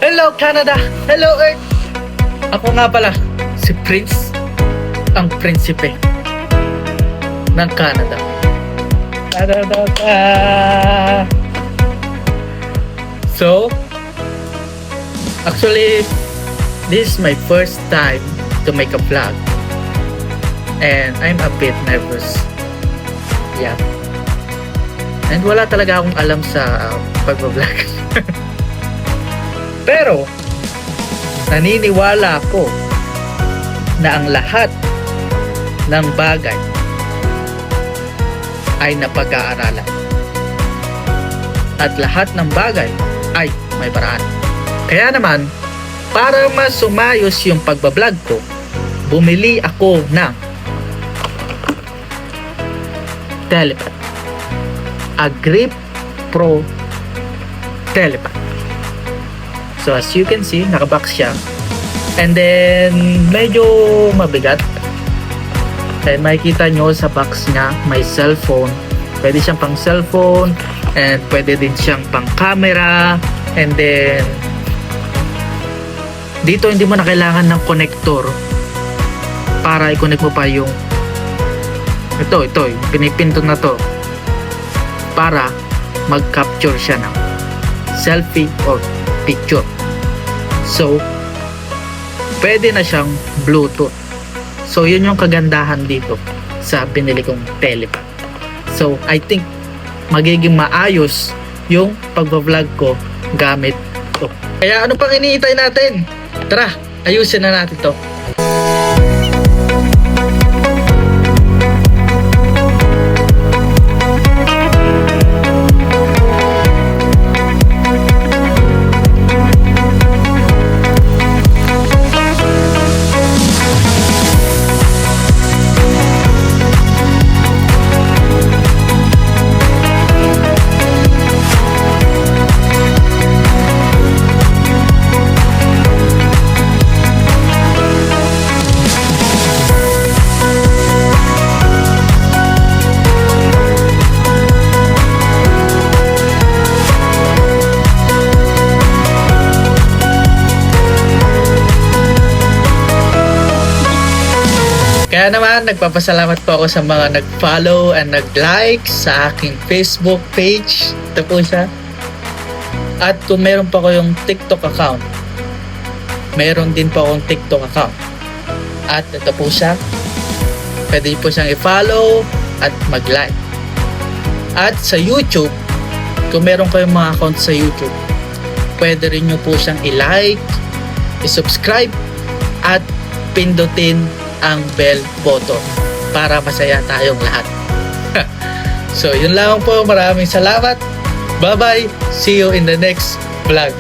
Hello Canada! Hello Earth! Ako nga pala, si Prince, ang prinsipe ng Canada. So, actually, this is my first time to make a vlog. And I'm a bit nervous. Yeah. And wala talaga akong alam sa pag-vlog. Pero, naniniwala ako na ang lahat ng bagay ay napag-aaralan. At lahat ng bagay ay may paraan. Kaya naman, para mas sumayos yung pagbablog ko, bumili ako ng Telepad. A Grip Pro Telepad. So as you can see, nakabox siya. And then, medyo mabigat. And makikita nyo sa box niya, may cellphone. Pwede siyang pang cellphone. And pwede din siyang pang camera. And then, dito hindi mo na kailangan ng connector para i-connect mo pa yung ito, pinipindot na to para mag-capture siya ng selfie or picture. So, pwede na siyang Bluetooth. So, yun yung kagandahan dito sa binili kong Telepad. So, I think magiging maayos yung pag-vlog ko gamit to. Kaya ano pang iniintay natin? Tara, ayusin na natin to. Kaya naman, nagpapasalamat po ako sa mga nag-follow and nag-like sa aking Facebook page. Ito po siya. At kung meron pa ko yung TikTok account, meron din po akong TikTok account. At ito po siya. Pwede po siyang i-follow at mag-like. At sa YouTube, kung meron kayong mga account sa YouTube, pwede rin nyo po siyang i-like, i-subscribe, at pindutin ang bell button para masaya tayong lahat. So, yun lang po. Maraming salamat. Bye-bye. See you in the next vlog.